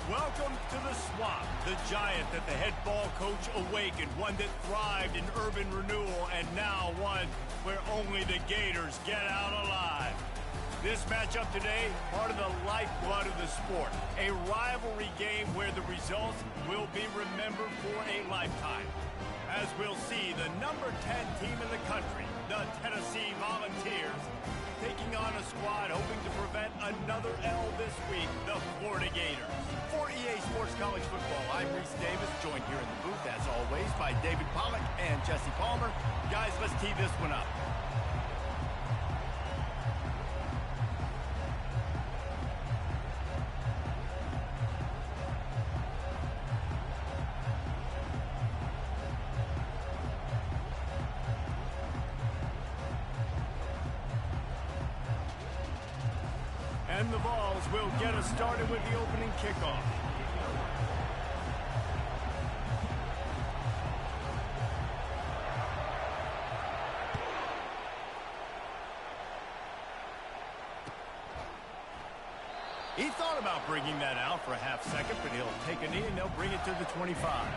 Welcome to the Swamp, the giant that the head ball coach awakened, one that thrived in urban renewal, and now one where only the Gators get out alive. This matchup today, part of the lifeblood of the sport, a rivalry game where the results will be remembered for a lifetime. As we'll see, the number 10 team in the country, the Tennessee Volunteers, taking on a squad hoping to prevent another L this week, the Florida Gators. For EA Sports College Football, I'm Reese Davis, joined here in the booth, as always, by David Pollack and Jesse Palmer. Guys, let's tee this one up. And the Vols will get us started with the opening kickoff. He thought about bringing that out for a half second, but he'll take a knee and they'll bring it to the 25.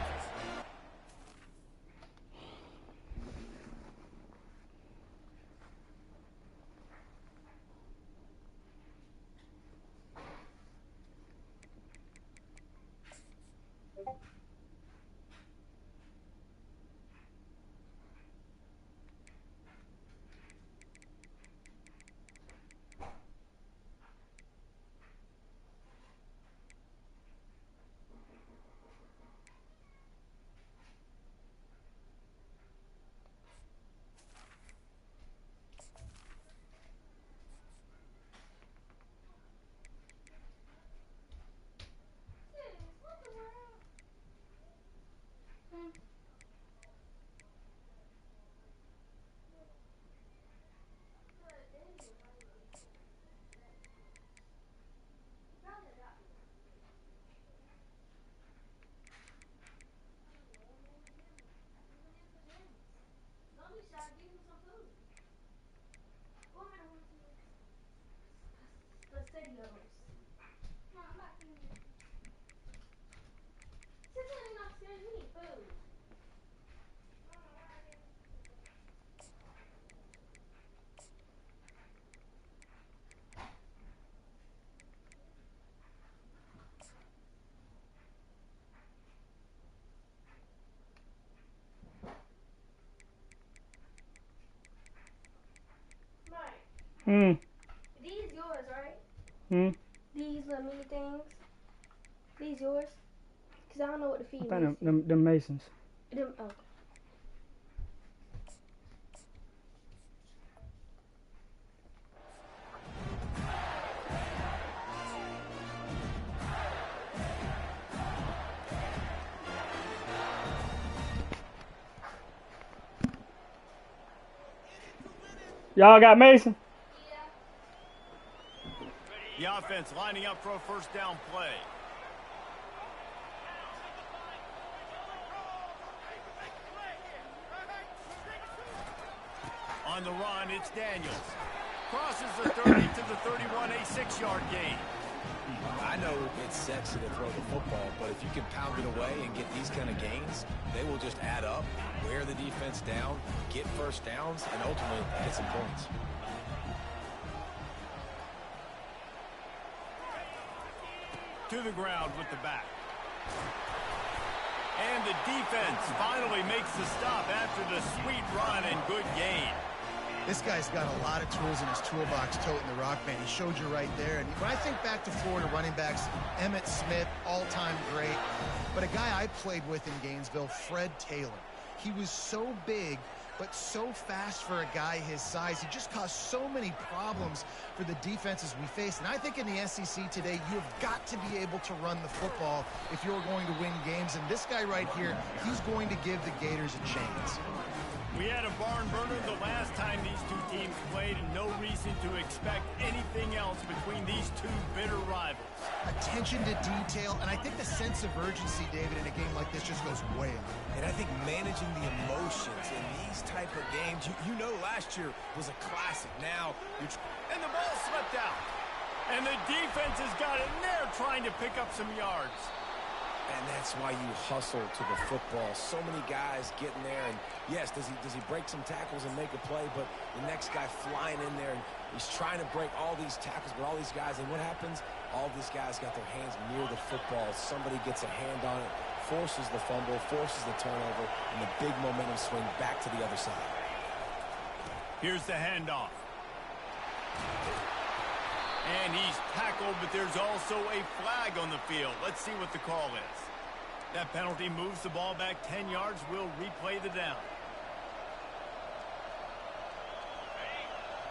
These yours, right? These little mini things. These yours? Cause I don't know what to feed them. Them Masons. Them, oh. Y'all got Mason? The offense lining up for a first down play. On the run, it's Daniels. Crosses the 30 to the 31, a 6-yard gain. I know it's sexy to throw the football, but if you can pound it away and get these kind of gains, they will just add up, wear the defense down, get first downs, and ultimately get some points. To the ground with the back. And the defense finally makes the stop after the sweet run and good gain. This guy's got a lot of tools in his toolbox toting the rock band. He showed you right there. And when I think back to Florida running backs, Emmitt Smith, all-time great. But a guy I played with in Gainesville, Fred Taylor. He was so big, but so fast for a guy his size. He just caused so many problems for the defenses we faced. And I think in the SEC today, you've got to be able to run the football if you're going to win games. And this guy right here, he's going to give the Gators a chance. We had a barn burner the last time these two teams played, and no reason to expect anything else between these two bitter rivals. Attention to detail, and I think the sense of urgency, David, in a game like this just goes way up. And I think managing the emotions in these type of games, you know last year was a classic. Now, and the ball slipped out. And the defense has got it, and they're trying to pick up some yards. And that's why you hustle to the football. So many guys getting there, and yes, does he break some tackles and make a play, but the next guy flying in there, and he's trying to break all these tackles, but all these guys, and what happens? All these guys got their hands near the football. Somebody gets a hand on it, forces the fumble, forces the turnover, and the big momentum swing back to the other side. Here's the handoff. And he's tackled, but there's also a flag on the field. Let's see what the call is. That penalty moves the ball back 10 yards. We'll replay the down.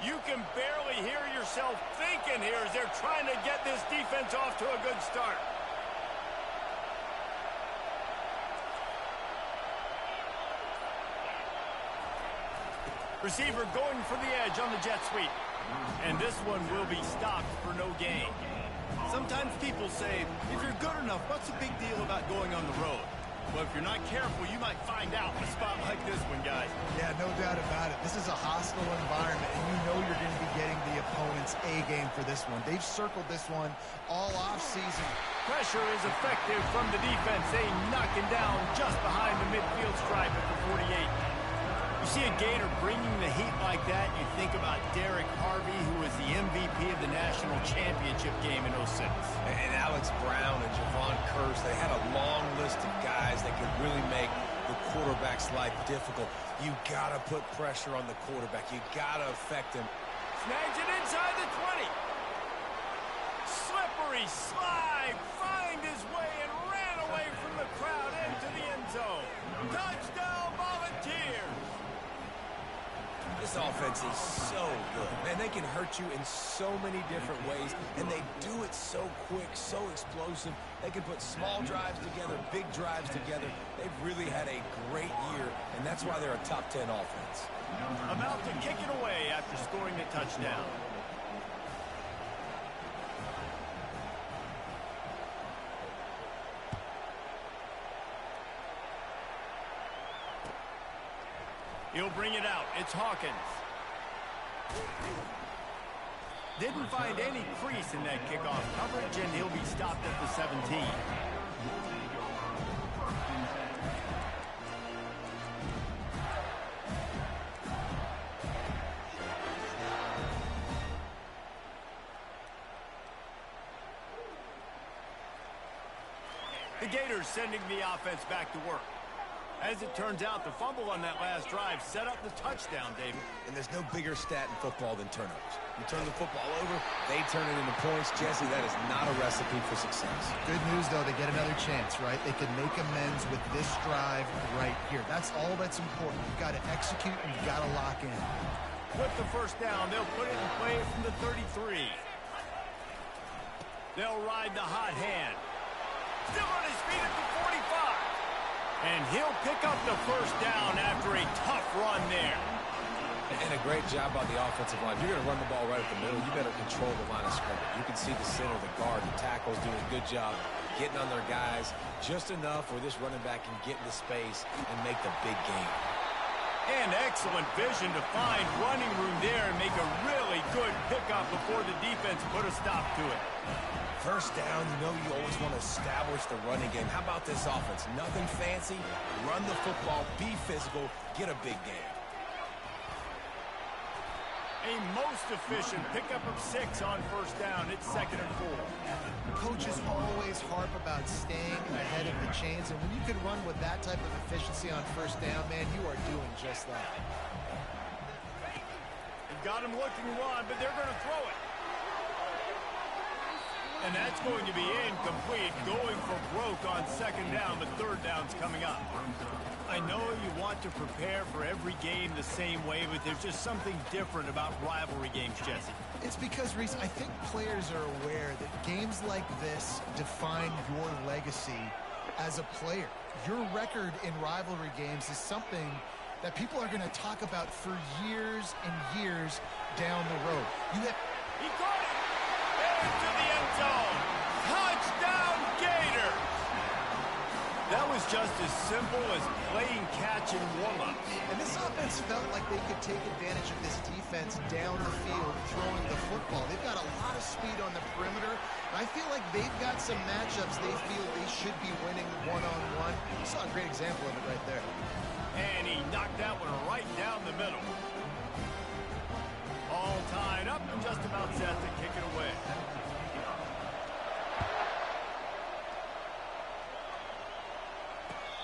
You can barely hear yourself thinking here as they're trying to get this defense off to a good start. Receiver going for the edge on the jet sweep. And this one will be stopped for no gain. Sometimes people say, if you're good enough, what's the big deal about going on the road? Well, if you're not careful, you might find out in a spot like this one, guys. Yeah, no doubt about it. This is a hostile environment, and you know you're going to be getting the opponent's A-game for this one. They've circled this one all off-season. Pressure is effective from the defense. They knock him down just behind the midfield stripe at the 48. You see a Gator bringing the heat like that, you think about Derek Harvey, who was the MVP of the national championship game in 06. And Alex Brown and Javon Curse, they had a long list of guys that could really make the quarterback's life difficult. You got to put pressure on the quarterback. You got to affect him. Snags it inside the 20. Slippery slide, find his way and ran away from the crowd into the end zone. Touchdown, Volunteers! This offense is so good. Man, they can hurt you in so many different ways, and they do it so quick, so explosive. They can put small drives together, big drives together. They've really had a great year, and that's why they're a top 10 offense. About to kick it away after scoring a touchdown. He'll bring it out. It's Hawkins. Didn't find any crease in that kickoff coverage, and he'll be stopped at the 17. The Gators sending the offense back to work. As it turns out, the fumble on that last drive set up the touchdown, David. And there's no bigger stat in football than turnovers. You turn the football over, they turn it into points. Jesse, that is not a recipe for success. Good news, though, they get another chance, right? They can make amends with this drive right here. That's all that's important. You've got to execute and you've got to lock in. With the first down, they'll put it in play from the 33. They'll ride the hot hand. Still on his feet at the 45. And he'll pick up the first down after a tough run there. And a great job by the offensive line. If you're going to run the ball right at the middle, you better control the line of scrimmage. You can see the center, the guard, the tackles doing a good job getting on their guys just enough where this running back can get into space and make the big game. And excellent vision to find running room there and make a really good pickup before the defense put a stop to it. First down, you know you always want to establish the running game. How about this offense? Nothing fancy. Run the football, be physical, get a big game. A most efficient pickup of 6 on first down. It's 2nd and 4. Coaches always harp about staying ahead of the chains, and when you can run with that type of efficiency on first down, man, you are doing just that. They've got him looking one, but they're going to throw it. And that's going to be incomplete, going for broke on 2nd down, but 3rd down's coming up. I know you want to prepare for every game the same way, but there's just something different about rivalry games, Jesse. It's because, Reese, I think players are aware that games like this define your legacy as a player. Your record in rivalry games is something that people are going to talk about for years and years down the road. He caught it! Into the end zone. Touchdown, Gators! That was just as simple as playing catch and warm-ups. And this offense felt like they could take advantage of this defense down the field throwing the football. They've got a lot of speed on the perimeter. I feel like they've got some matchups they feel they should be winning one-on-one. You saw a great example of it right there. And he knocked that one right down the middle. All tied up and just about set to kick it away.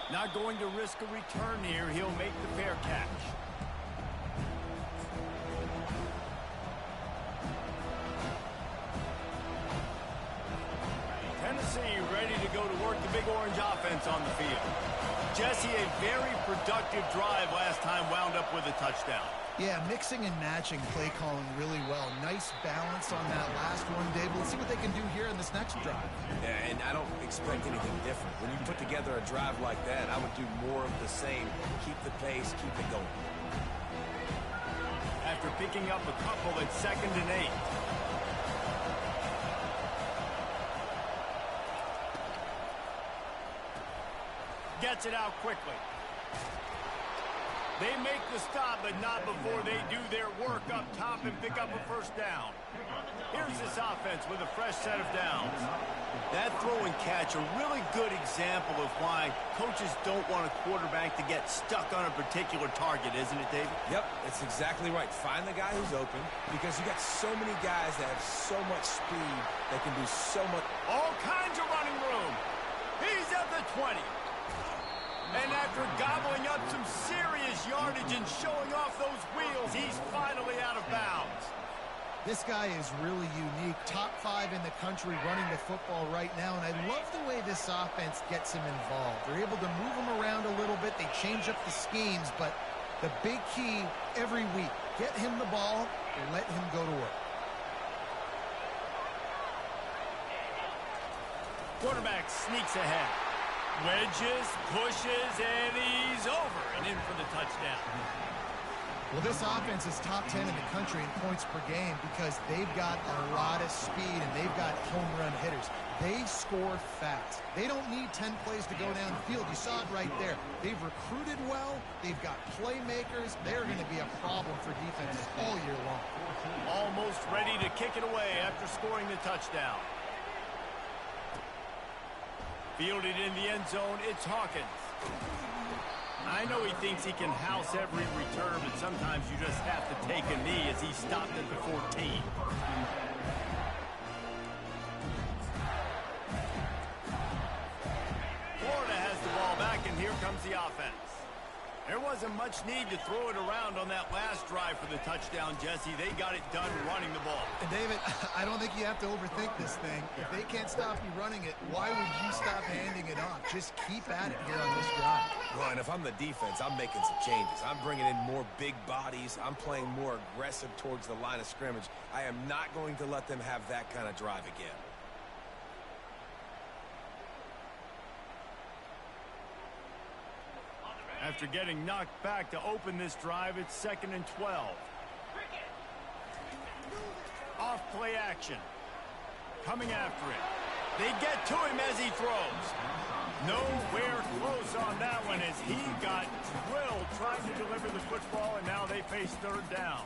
Not going to risk a return here. He'll make the fair catch. Tennessee ready to go to work the Big Orange offense on the field. Jesse, a very productive drive last time, wound up with a touchdown. Yeah, mixing and matching play calling really well. Nice balance on that last one, Dave. Let's see what they can do here in this next drive. Yeah, and I don't expect anything different. When you put together a drive like that, I would do more of the same. Keep the pace, keep it going. After picking up a couple at 2nd and 8. Gets it out quickly. They make the stop, but not before they do their work up top and pick up a first down. Here's this offense with a fresh set of downs. That throw and catch, a really good example of why coaches don't want a quarterback to get stuck on a particular target, isn't it, David? Yep, that's exactly right. Find the guy who's open, because you got so many guys that have so much speed that can do so much. All kinds of running room. He's at the 20. And after gobbling up some serious yardage and showing off those wheels, he's finally out of bounds. This guy is really unique. Top 5 in the country running the football right now, and I love the way this offense gets him involved. They're able to move him around a little bit. They change up the schemes, but the big key every week, get him the ball and let him go to work. Quarterback sneaks ahead. Wedges, pushes, and he's over and in for the touchdown. Well, this offense is top 10 in the country in points per game because they've got a lot of speed and they've got home run hitters. They score fast. They don't need 10 plays to go down the field. You saw it right there. They've recruited well. They've got playmakers. They're going to be a problem for defenses all year long. Almost ready to kick it away after scoring the touchdown. Fielded in the end zone, it's Hawkins. I know he thinks he can house every return, but sometimes you just have to take a knee as he stopped at the 14. Florida has the ball back, and here comes the offense. There wasn't much need to throw it around on that last drive for the touchdown, Jesse. They got it done running the ball. And David, I don't think you have to overthink this thing. If they can't stop you running it, why would you stop handing it off? Just keep at it here on this drive. Well, and if I'm the defense, I'm making some changes. I'm bringing in more big bodies. I'm playing more aggressive towards the line of scrimmage. I am not going to let them have that kind of drive again. After getting knocked back to open this drive, it's 2nd and 12. Off play action. Coming after it. They get to him as he throws. Nowhere close on that one as he got drilled trying to deliver the football, and now they face 3rd down.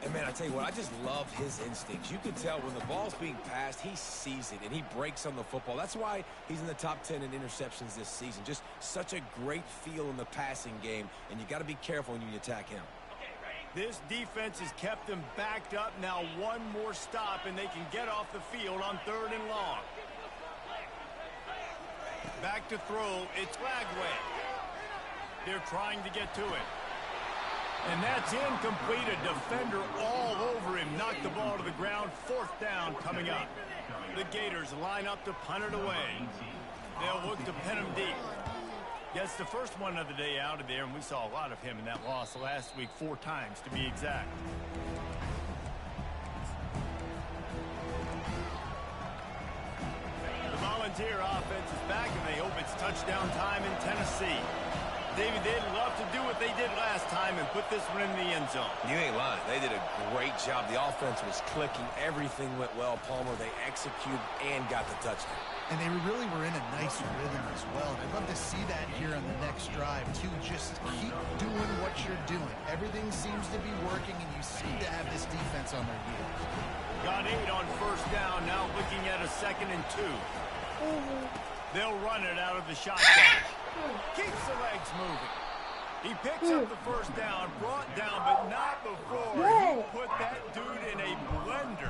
And, man, I tell you what, I just love his instincts. You can tell when the ball's being passed, he sees it, and he breaks on the football. That's why he's in the top 10 in interceptions this season. Just such a great feel in the passing game, and you got to be careful when you attack him. This defense has kept them backed up. Now one more stop, and they can get off the field on 3rd and long. Back to throw. It's Lagway. They're trying to get to it. And that's incomplete. A defender all over him. Knocked the ball to the ground. 4th down coming up. The Gators line up to punt it away. They'll look to pin him deep. Gets the first one of the day out of there, and we saw a lot of him in that loss last week, 4 times to be exact. The Volunteer offense is back, and they hope it's touchdown time in Tennessee. David, they'd love to do what they did last time and put this one in the end zone. You ain't lying. They did a great job. The offense was clicking. Everything went well. Palmer, they executed and got the touchdown. And they really were in a nice rhythm as well. And I'd love to see that here on the next drive, too. Just keep doing what you're doing. Everything seems to be working, and you seem to have this defense on their heels. Got 8 on first down, now looking at a 2nd and 2. They'll run it out of the shotgun. Keeps the legs moving. He picks up the first down, brought down, but not before he put that dude in a blender.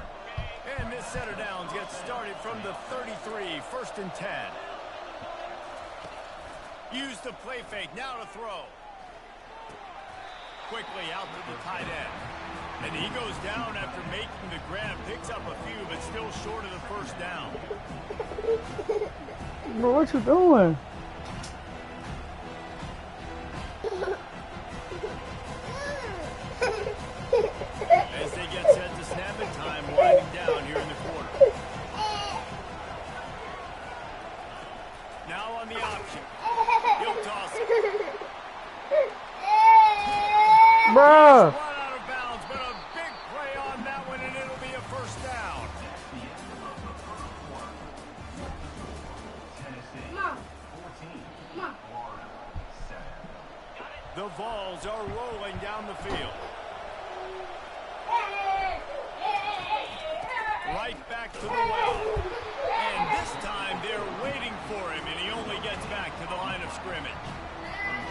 And this set of downs gets started from the 33, 1st and 10. Use the play fake, now to throw. Quickly out to the tight end. And he goes down after making the grab, picks up a few, but still short of the first down. Bro, what you doing? As they get set to snap it, time winding down here in the quarter. Now on the option. He'll toss it. Bruh. Run out of bounds, but a big play on that one, and it'll be a first down. The Vols are rolling down the field. Right back to the well. And this time they're waiting for him, and he only gets back to the line of scrimmage.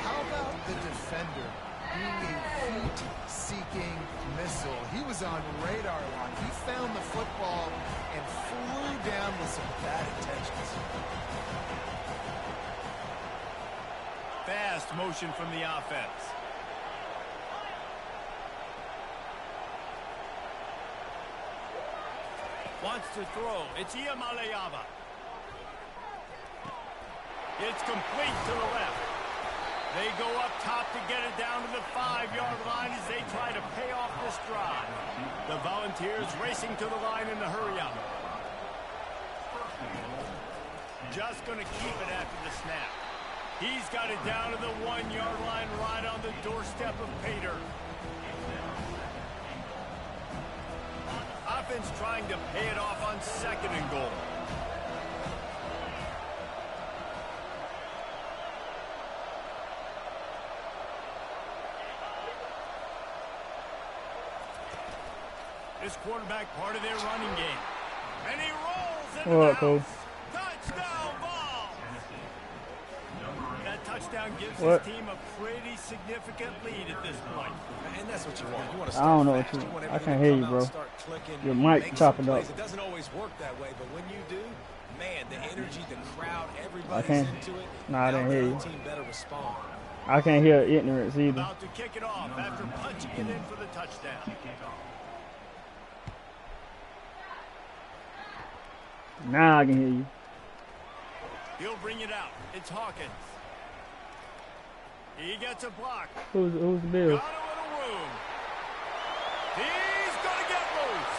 How about the defender being a heat-seeking missile? He was on radar lock. He found the football and flew down with some bad intentions. Fast motion from the offense. Wants to throw. It's Iamaleava. It's complete to the left. They go up top to get it down to the 5-yard line as they try to pay off this drive. The Volunteers racing to the line in the hurry-up. Just going to keep it after the snap. He's got it down to the 1-yard line right on the doorstep of Pater. Offense trying to pay it off on 2nd and goal. This quarterback part of their running game. And he rolls into the house. Touchdown ball. That touchdown gives his team a pretty significant lead at this point. And that's what you want. You want to I don't know what you want. I can't hear you, bro. Your mic chopping up. It doesn't always work that way, but when you do, man, the energy, the crowd, everybody's into it. Nah, I didn't hear you. Team better respond. I can't hear ignorance either. About to kick it off after punching it in for the touchdown. Now I can hear you. He'll bring it out. It's Hawkins. He gets a block. Who's the Bills? Got a little room. He's going to get loose.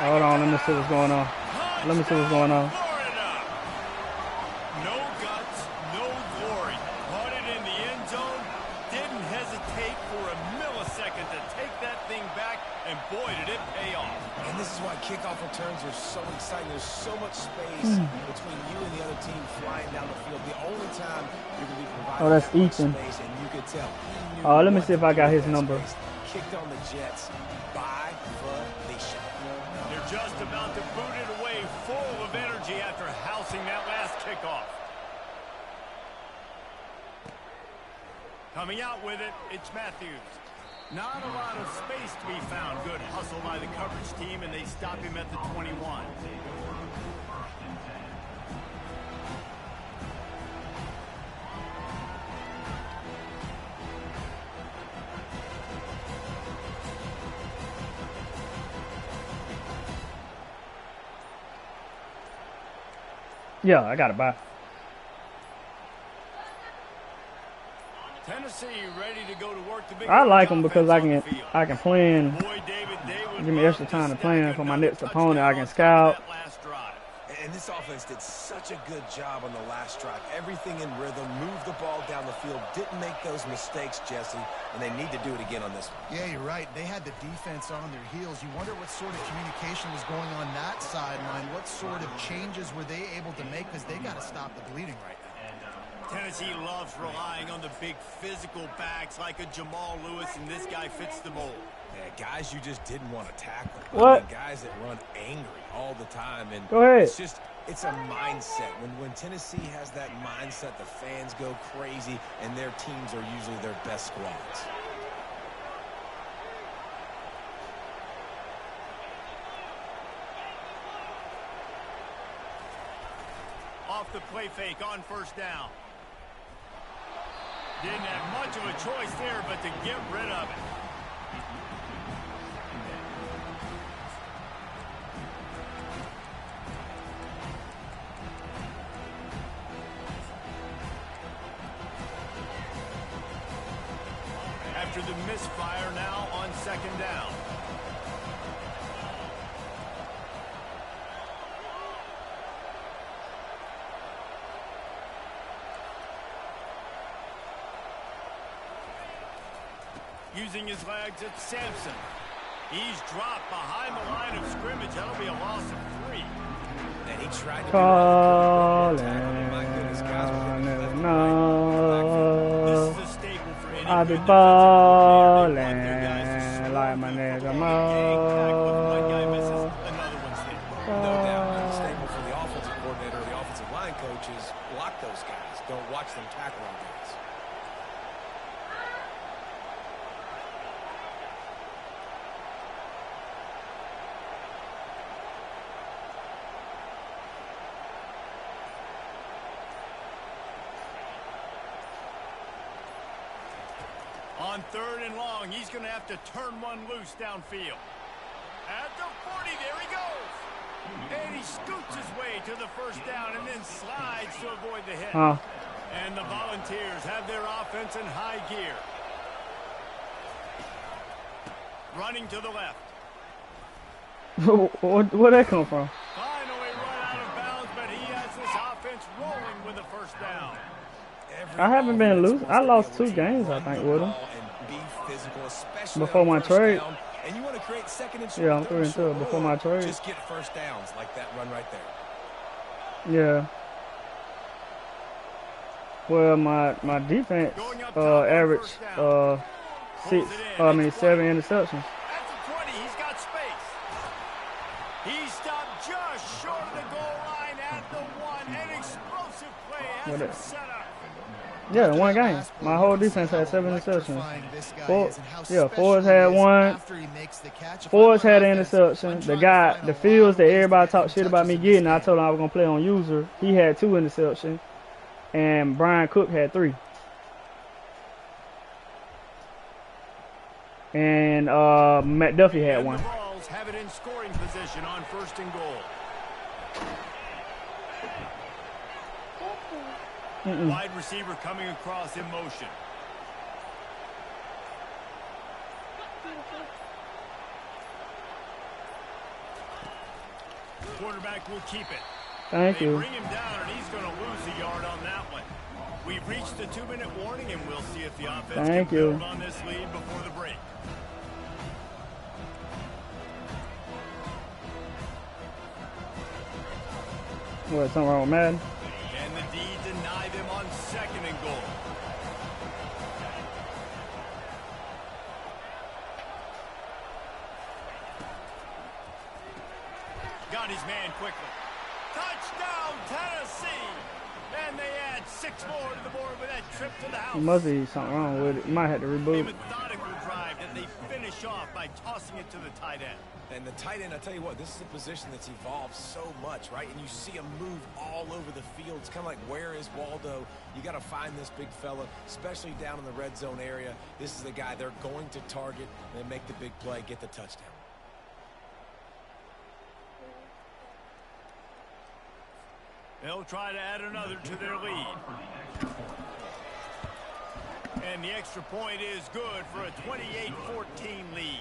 Hold on, let me see what's going on. Let me see what's going on. Florida. No guts, no glory. Caught it in the end zone. Didn't hesitate for a millisecond to take that thing back, and boy, did it pay off. And this is why kickoff returns are so exciting. There's so much space between you and the other team flying down the field. The only time you're going to be providing that's Ethan. space, and you could tell. Oh, let me see if I got his number. Kicked on the Jets by volition. They're just about to boot it away, full of energy after housing that last kickoff. Coming out with it, it's Matthews. Not a lot of space to be found. Good hustle by the coverage team, and they stop him at the 21. Yeah, I got it. Bye. Tennessee ready to go to work. The big I like him because I can plan. give me extra time to plan for my next opponent. I can scout. And this offense did such a good job on the last drive. Everything in rhythm, moved the ball down the field, didn't make those mistakes, Jesse, and they need to do it again on this one. Yeah, you're right. They had the defense on their heels. You wonder what sort of communication was going on that sideline. What sort of changes were they able to make, because they got to stop the bleeding right now. Tennessee loves relying on the big physical backs like a Jamal Lewis, and this guy fits the mold. Yeah, guys you just didn't want to tackle. What? I mean, guys that run angry all the time. And Go ahead. it's a mindset. When Tennessee has that mindset, the fans go crazy, and their teams are usually their best squads. Off the play fake on first down. Didn't have much of a choice there, but to get rid of it. After the misfire, now on second down. Using his legs, it's Sampson. He's dropped behind the line of scrimmage. That'll be a loss of 3. And he tried to Calling, my goodness, guys, This is a staple for any I be good ballin' defensive team. They want their guys to like my nigga score. Mo. One guy misses, another one stays. No doubt. And the staple for the offensive coordinator or the offensive line coach is block those guys. Don't watch them tackle on guys. On 3rd and long, he's going to have to turn one loose downfield. At the 40, there he goes. And he scoots his way to the first down and then slides to avoid the hit. And the Volunteers have their offense in high gear. Running to the left. Where'd that come from? Finally run out of bounds, but he has this offense rolling with a first down. I haven't been loose. I lost 2 games, I think, with him. Before my trade. And you want to create second and Yeah, I'm 3-2 before my trade. Just get first downs like that run right there. Yeah. Well, my defense averaged 7 interceptions. At the 20, he's got space. He stopped just short of the goal line at the 1. An explosive play as it's set up. Yeah, one game. My whole defense had 7 interceptions. Forrest had 1. Forrest had an interception. The Fields that everybody talked shit about me getting, I told him I was gonna play on user. He had 2 interceptions, and Brian Cook had 3. And McDuffie had 1. The Vols have it in scoring position on 1st and goal. Wide receiver coming across in motion. Quarterback will keep it. Thank you. They bring him down, and he's going to lose a yard on that one. We've reached the 2-minute warning, and we'll see if the offense can build on this lead before the break. What, something wrong with Madden? And the D deny them on 2nd and goal. Got his man quickly. Touchdown, Tennessee! And they add 6 more to the board with that trip to the house. There must be something wrong with it. You might have to A reboot. methodical drive that they finish off by tossing it to the tight end. And the tight end, I tell you what, this is a position that's evolved so much, right? And you see him move all over the field. It's kind of like, where is Waldo? You got to find this big fella, especially down in the red zone area. This is the guy they're going to target and make the big play, get the touchdown. They'll try to add another to their lead. And the extra point is good for a 28-14 lead.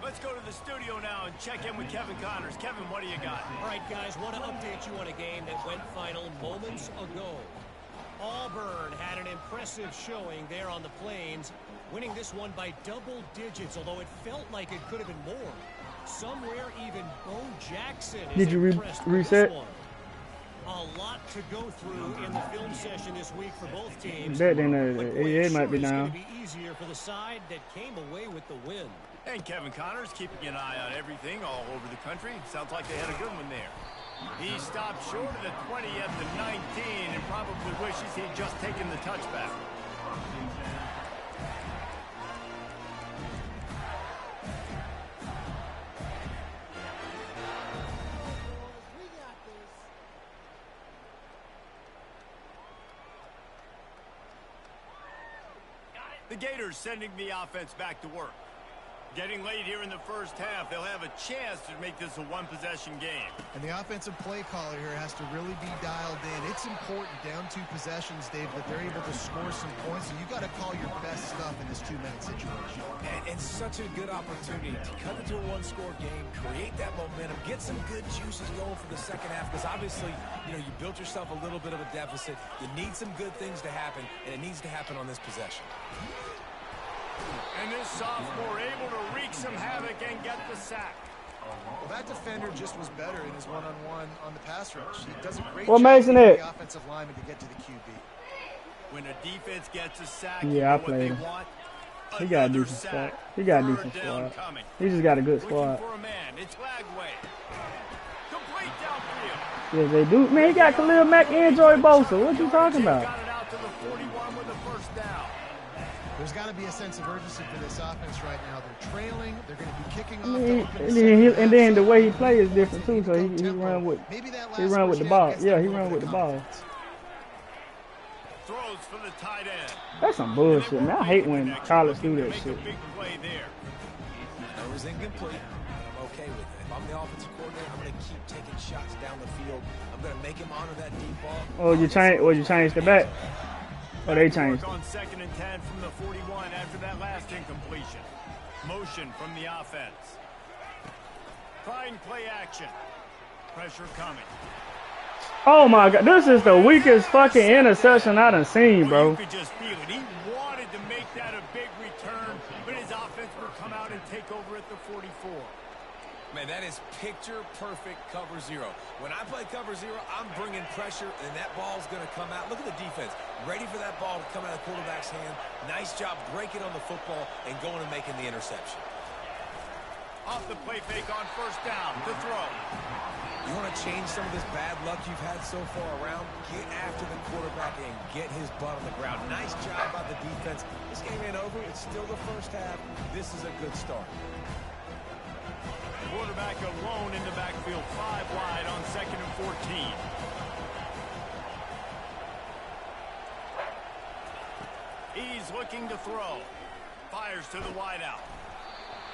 Let's go to the studio now and check in with Kevin Connors. Kevin, what do you got? All right, guys, want to update you on a game that went final moments ago. Auburn had an impressive showing there on the Plains, winning this one by double digits, although it felt like it could have been more. Somewhere even Bo Jackson is Did you reset? A lot to go through in the film session this week for both teams. That then it might be down. It's going to be easier for the side that came away with the win. And Kevin Connors keeping an eye on everything all over the country. Sounds like they had a good one there. He stopped short of the 20 at the 19 and probably wishes he'd just taken the touchback. The Gators sending the offense back to work. Getting late here in the first half, they'll have a chance to make this a one-possession game. And the offensive play caller here has to really be dialed in. It's important down 2 possessions, Dave, that they're able to score some points. And you got to call your best stuff in this 2-minute situation. And such a good opportunity to cut into a one-score game, create that momentum, get some good juices going for the second half. Because obviously, you know, you built yourself a little bit of a deficit. You need some good things to happen, and it needs to happen on this possession. And this sophomore able to wreak some havoc and get the sack. Well, that defender just was better in his one-on-one on the pass rush. He does a great What job Mason getting it? the offensive lineman to get to the QB. When a defense gets a sack, Yeah, I what played they him. want? He got a Another decent sack. squad. He got a Third decent down squad. coming. He just got a good Looking squad. for a man. It's Lagway. Complete downfield. Yeah, they do. Man, he got Khalil Mack and Joey Bosa. What you talking about? Got it out to the 41 with a first down. There's got to be a sense of urgency for this offense right now. They're trailing. They're going to be kicking off. And then the way he plays is different too. So he run with the ball. Yeah, he run with the ball. Throws for the tight end. That's some bullshit, man. I hate when college do that shit. Big play there. That was incomplete. I'm okay with it. If I'm the offensive coordinator, I'm going to keep taking shots down the field. I'm going to make him honor that deep ball. Oh, you changed the back. Oh, they changed it. On 2nd and 10 from the 41 after that last incompletion. Motion from the offense. Trying play action. Pressure coming. Oh my God, this is the weakest fucking interception I done seen, bro. You could just feel it. He wanted to make that a big return, but his offense will come out and take over at the 44. Man, that is picture-perfect cover zero. When I play cover zero, I'm bringing pressure, and that ball's going to come out. Look at the defense. Ready for that ball to come out of the quarterback's hand. Nice job breaking on the football and going and making the interception. Off the play fake on first down. The throw. You want to change some of this bad luck you've had so far around? Get after the quarterback and get his butt on the ground. Nice job by the defense. This game ain't over. It's still the first half. This is a good start. Quarterback alone in the backfield, 5 wide on 2nd and 14. He's looking to throw. Fires to the wideout.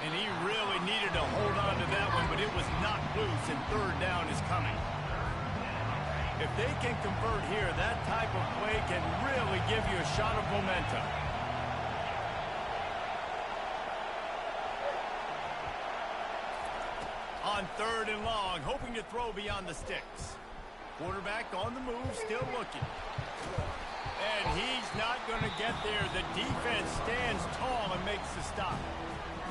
And he really needed to hold on to that one, but it was knocked loose, and 3rd down is coming. If they can convert here, that type of play can really give you a shot of momentum. On 3rd and long, hoping to throw beyond the sticks. Quarterback on the move, still looking. And he's not going to get there. The defense stands tall and makes the stop.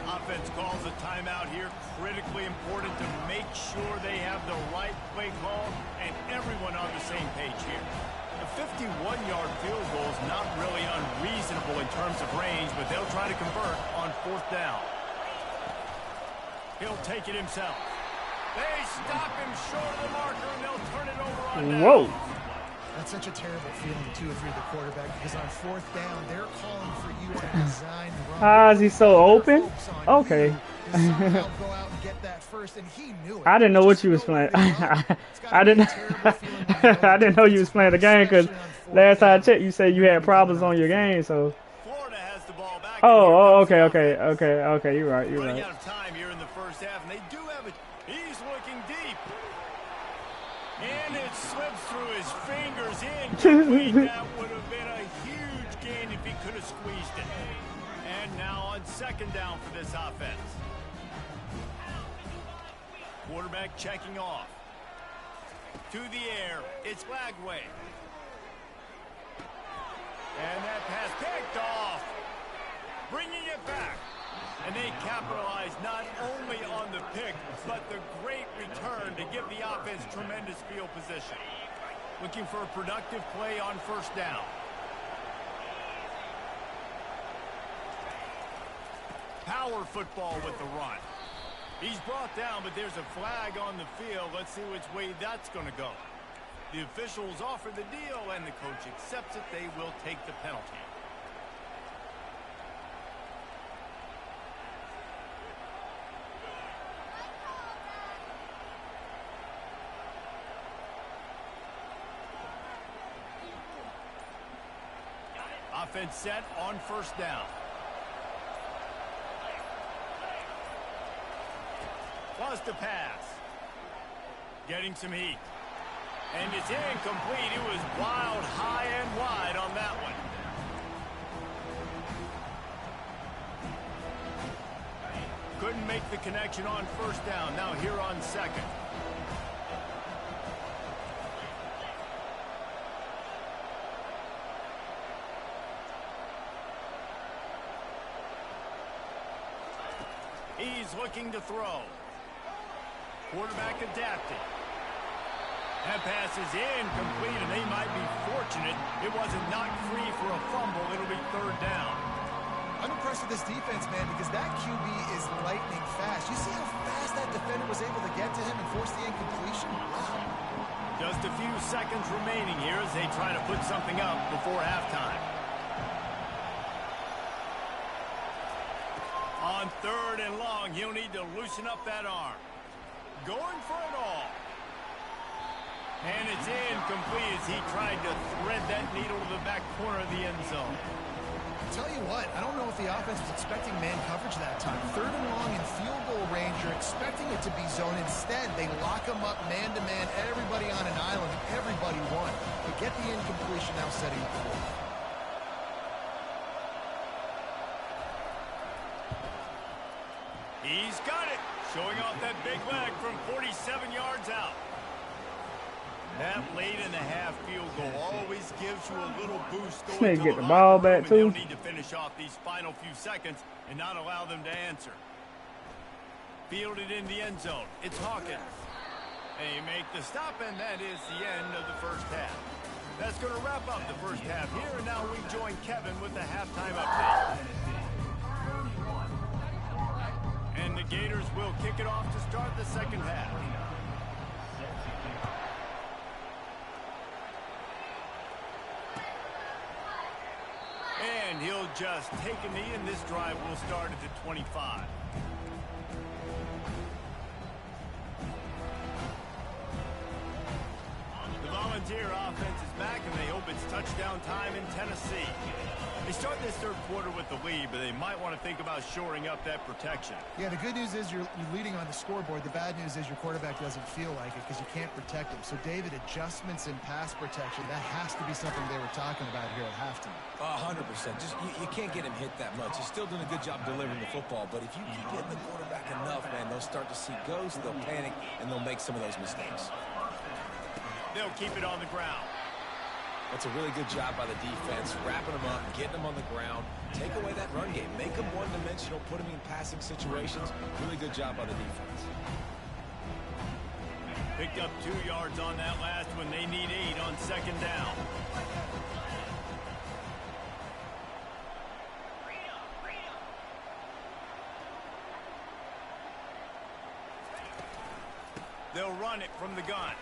Offense calls a timeout here. Critically important to make sure they have the right play call and everyone on the same page here. A 51-yard field goal is not really unreasonable in terms of range, but they'll try to convert on 4th down. He'll take it himself. They stop him short of the marker, and they'll turn it over on down. Whoa. That's such a terrible feeling, too, if you're the quarterback, because on 4th down, they're calling for you to design the run. Ah, is he so open? Okay. Somehow go out and get that first, and he knew it. I didn't know what you was playing. I didn't know you was playing the game, because last time I checked, you said you had problems on your game, so. Florida has the ball back. Okay, you're right. Running out of time here in the first half, and they do have it. He's looking deep. And it slips through his fingers incomplete. That would have been a huge gain if he could have squeezed it. And now on 2nd down for this offense. Quarterback checking off. To the air. It's Lagway. And that pass picked off. Bringing it back. And they capitalize not only on the pick, but the great return to give the offense tremendous field position. Looking for a productive play on first down. Power football with the run. He's brought down, but there's a flag on the field. Let's see which way that's going to go. The officials offer the deal, and the coach accepts it. They will take the penalty. Offense set on first down. Was to pass. Getting some heat. And it's incomplete. It was wild, high and wide on that one. Couldn't make the connection on first down. Now here on second. He's looking to throw. Quarterback adapting. That pass is incomplete, and they might be fortunate it wasn't knocked free for a fumble. It'll be third down. I'm impressed with this defense, man, because that QB is lightning fast. You see how fast that defender was able to get to him and force the incompletion? Wow. Just a few seconds remaining here as they try to put something up before halftime. On third and long, he'll need to loosen up that arm. Going for it all. And it's incomplete as he tried to thread that needle to the back corner of the end zone. Tell you what, I don't know if the offense was expecting man coverage that time. Third and long in field goal range, you're expecting it to be zone. Instead, they lock them up man-to-man, everybody on an island, everybody won. But get the incompletion now setting up the ball. He's got it. Showing off that big leg from 47 yards out. That late in the half field goal always gives you a little boost. They get the ball back too. They'll need to finish off these final few seconds and not allow them to answer. Fielded in the end zone. It's Hawkins. They make the stop, and that is the end of the first half. That's going to wrap up the first half here, and now we join Kevin with the halftime update. And the Gators will kick it off to start the second half. And he'll just take a knee, and this drive will start at the 25. The Volunteer offense is back, and they hope it's touchdown time in Tennessee. They start this third quarter with the lead, but they might want to think about shoring up that protection. Yeah, the good news is you're leading on the scoreboard. The bad news is your quarterback doesn't feel like it because you can't protect him. So, David, adjustments in pass protection, that has to be something they were talking about here at halftime. 100%. Just you can't get him hit that much. He's still doing a good job delivering the football, but if you keep hitting the quarterback enough, man, they'll start to see ghosts, they'll panic, and they'll make some of those mistakes. They'll keep it on the ground. That's a really good job by the defense, wrapping them up, getting them on the ground. Take away that run game. Make them one-dimensional, put them in passing situations. Really good job by the defense. Picked up 2 yards on that last one. They need 8 on second down. They'll run it from the gun.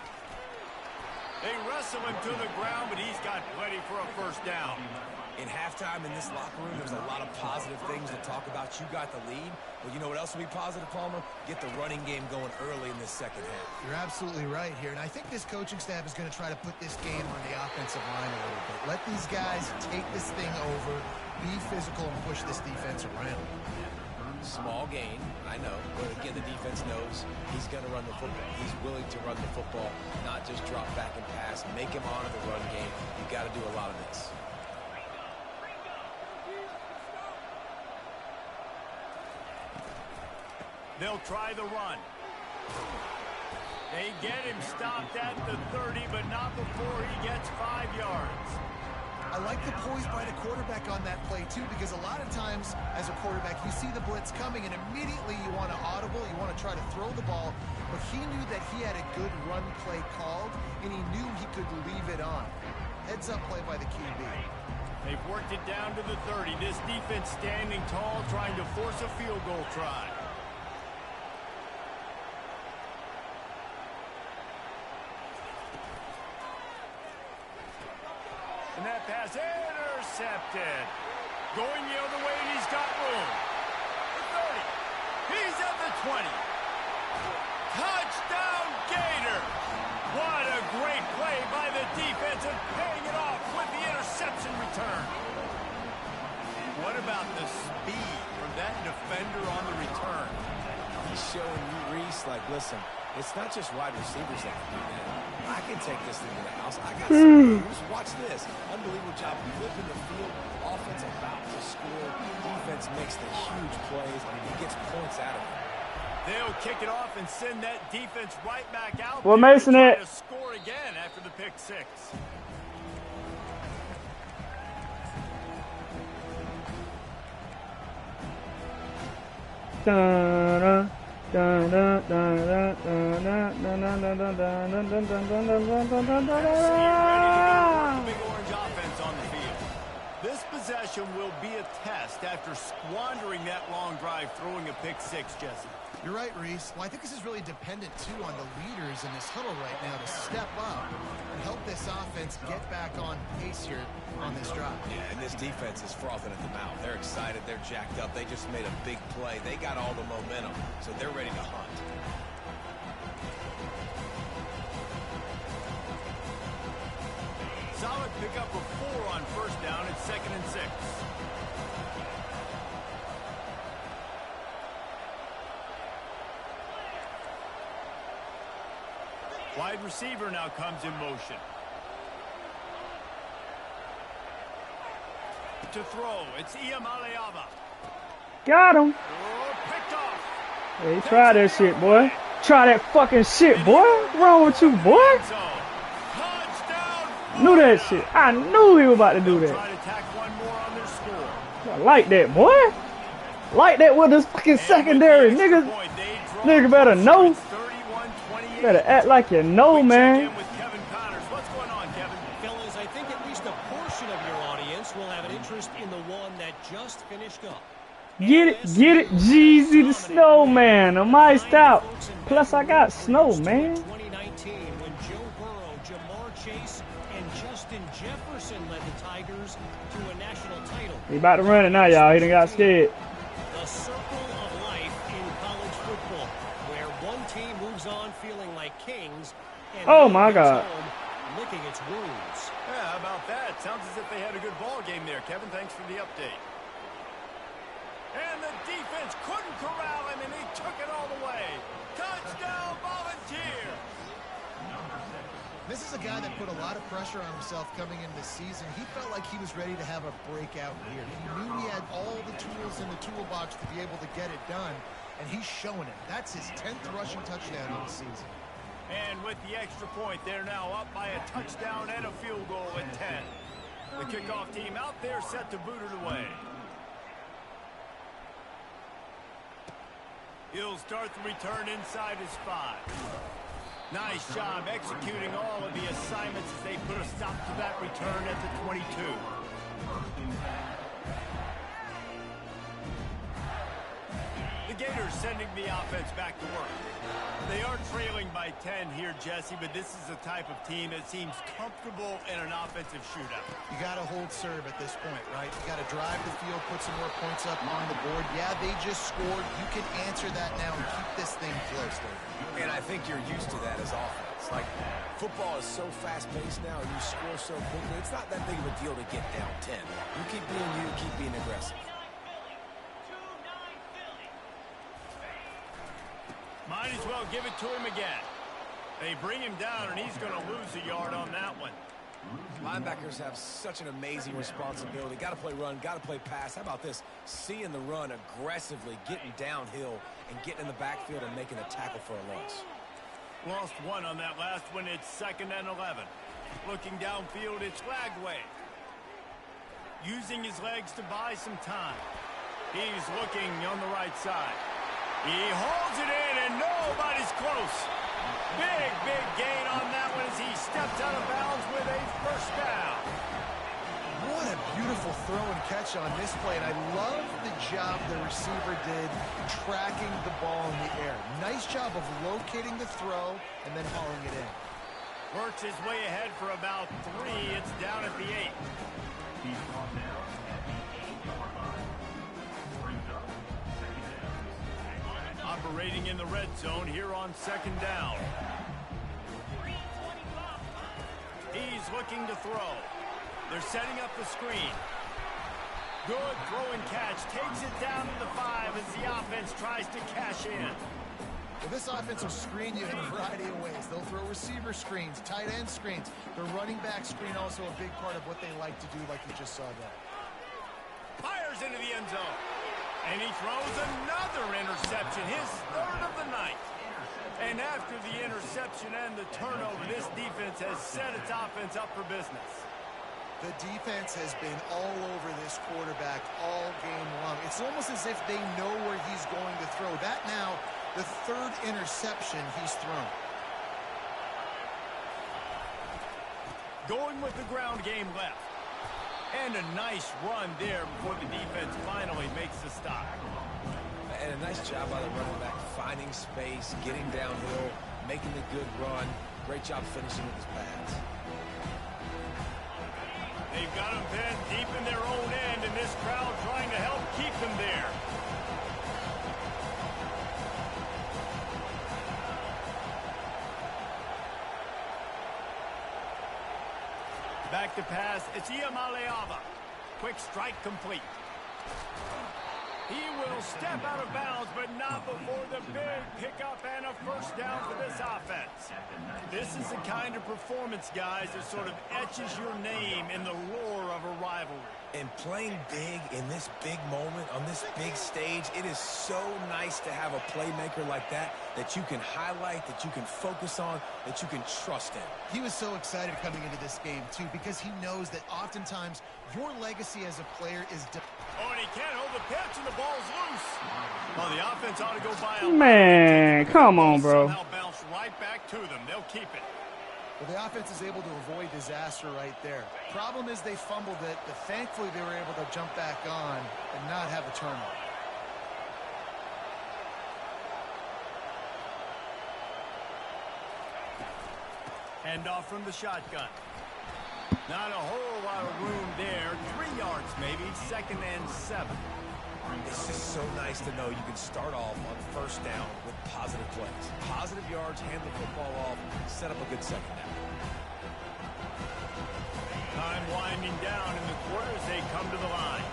They wrestle him to the ground, but he's got plenty for a first down. In halftime in this locker room, there's a lot of positive things to talk about. You got the lead. Well, you know what else will be positive, Palmer? Get the running game going early in this second half. You're absolutely right here. And I think this coaching staff is going to try to put this game on the offensive line a little bit. Let these guys take this thing over, be physical, and push this defense around. Small gain, I know, but again, the defense knows he's going to run the football. He's willing to run the football, not just drop back and pass, make him honor the run game. You've got to do a lot of this. They'll try the run. They get him stopped at the 30, but not before he gets 5 yards. I like the poise by the quarterback on that play, too, because a lot of times as a quarterback, you see the blitz coming, and immediately you want to audible, you want to try to throw the ball, but he knew that he had a good run play called, and he knew he could leave it on. Heads-up play by the QB. They've worked it down to the 30. This defense standing tall, trying to force a field goal try. And that pass intercepted. Going the other way, and he's got room. The 30. He's at the 20. Touchdown, Gator. What a great play by the defense and paying it off with the interception return. What about the speed from that defender on the return? He's showing you, Reese, like, listen, it's not just wide receivers that can do that. I can take this thing to the house. I got some moves. Watch this. Unbelievable job flipping the field. Offense about to score. Defense makes the huge plays and gets points out of it. They'll kick it off and send that defense right back out. Well, Mason, to score again after the pick 6. Dun, dun, dun, dun, big orange offense on the field. This possession will be a test after squandering that long drive, throwing a pick 6, Jesse. You're right, Reese. Well, I think this is really dependent, too, on the leaders in this huddle right now to step up and help this offense get back on pace here on this drive. Yeah, and this defense is frothing at the mouth. They're excited. They're jacked up. They just made a big play. They got all the momentum, so they're ready to hunt. Solid pickup of 4 on first down. It's 2nd and 6. Wide receiver now comes in motion. To throw, it's Iamaleava. got him. Oh, picked off. Hey, try that shit, boy. Try that fucking shit, boy. What's wrong with you, boy? Knew that shit. I knew he was about to do that. Try to tack one more on their score. I like that, boy. Like that with this fucking secondary, niggas. Nigga better know. Better act like you know, man. What's going on, Kevin? Fellas, I think at least a portion of your audience will have an interest in the one that just finished up. Get it, Jeezy the Snowman. I'm iced out. Plus, I got snow, man. 2019, when Joe Burrow, Jamar Chase, and Justin Jefferson led the Tigers to a national title. He about to run it now, y'all. He done got scared. The circle of life in college football, where one team moves on feeling like kings, and Oh my God. home licking its wounds. Yeah, how about that? Sounds as if they had a good ball game there, Kevin. Thanks for the update. And the defense couldn't corral him, and he took it all the way. Touchdown, Volunteer! This is a guy that put a lot of pressure on himself coming into the season. He felt like he was ready to have a breakout year. He knew he had all the tools in the toolbox to be able to get it done, and he's showing it. That's his 10th rushing touchdown of the season. And with the extra point, they're now up by a touchdown and a field goal at 10. The kickoff team out there set to boot it away. He'll start the return inside his 5. Nice job executing all of the assignments as they put a stop to that return at the 22. The Gators sending the offense back to work. They are trailing by 10 here, Jesse, but this is a type of team that seems comfortable in an offensive shootout. You got to hold serve at this point, right? You got to drive the field, put some more points up on the board. Yeah, they just scored. You can answer that now and keep this thing close, Dave. And I think you're used to that as offense. Like, football is so fast-paced now, you score so quickly. It's not that big of a deal to get down 10. You keep being aggressive. Might as well give it to him again. They bring him down, and he's going to lose a yard on that one. Linebackers have such an amazing responsibility. Got to play run, got to play pass. How about this? Seeing the run aggressively, getting downhill, and getting in the backfield and making a tackle for a loss. Lost one on that last one. It's 2nd and 11. Looking downfield, it's Lagway. Using his legs to buy some time. He's looking on the right side. He holds it in, and nobody's close. Big gain on that one as he steps out of bounds with a first down. What a beautiful throw and catch on this play, and I love the job the receiver did tracking the ball in the air. Nice job of locating the throw and then hauling it in. Works his way ahead for about 3. It's down at the 8. Operating in the red zone here on 2nd down. He's looking to throw. They're setting up the screen. Good throw and catch. Takes it down to the 5 as the offense tries to cash in. Well, this offense will screen you in a variety of ways. They'll throw receiver screens, tight end screens. The running back screen also a big part of what they like to do, like you just saw there. Fires into the end zone. And he throws another interception, his 3rd of the night. And after the interception and the turnover, this defense has set its offense up for business. The defense has been all over this quarterback all game long. It's almost as if they know where he's going to throw. That now, the 3rd interception he's thrown. Going with the ground game left. And a nice run there before the defense finally makes the stop. And a nice job by the running back, finding space, getting downhill, making the good run. Great job finishing with his pads. They've got them pinned deep in their own end, and this crowd trying to help keep them there. Back to pass, it's Iamaleava. Quick strike complete. He will step out of bounds, but not before the big pickup and a first down for this offense. This is the kind of performance, guys, that sort of etches your name in the roar of a rivalry. And playing big in this big moment, on this big stage, it is so nice to have a playmaker like that you can highlight, that you can focus on, that you can trust in. He was so excited coming into this game, too, because he knows that oftentimes your legacy as a player is... Oh, and he can't hold the pitch, and the ball's loose. Well, the offense ought to go by a... Man, come on, bro. Somehow bounce right back to them. They'll keep it. Well, the offense is able to avoid disaster right there. Problem is they fumbled it, but thankfully they were able to jump back on and not have a turnover. Handoff from the shotgun. Not a whole lot of room there. 3 yards maybe. 2nd and 7. It's just so nice to know you can start off on first down with positive plays. Positive yards, hand the football off, set up a good 2nd down. Time winding down in the quarter as they come to the line.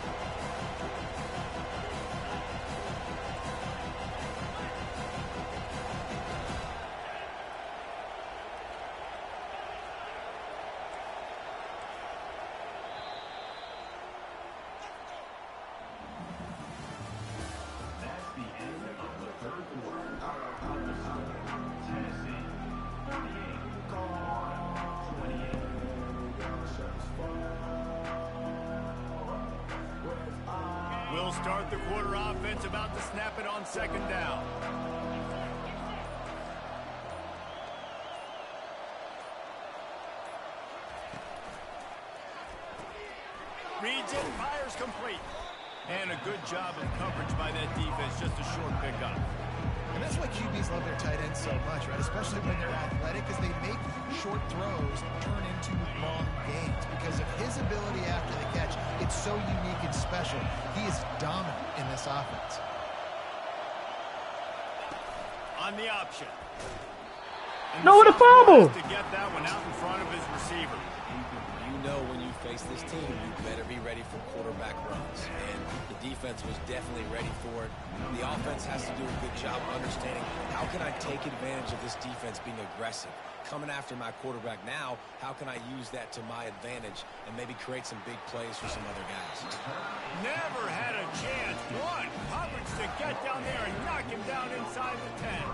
We'll start the quarter offense, about to snap it on 2nd down. Reads it, fires complete. And a good job of coverage by that defense, just a short pickup. And that's why QBs love their tight ends so much, right? Especially when they're athletic, because they make short throws turn into long gains. Because of his ability after the catch, it's so unique and special. He is dominant in this offense. On the option. No, what a fumble! To get that one out in front of his receiver. You know when you face this team, you better be ready for quarterback runs. And the defense was definitely ready for it. The offense has to do a good job of understanding, how can I take advantage of this defense being aggressive? Coming after my quarterback now, how can I use that to my advantage and maybe create some big plays for some other guys? Never had a chance. One coverage to get down there and knock him down inside the 10.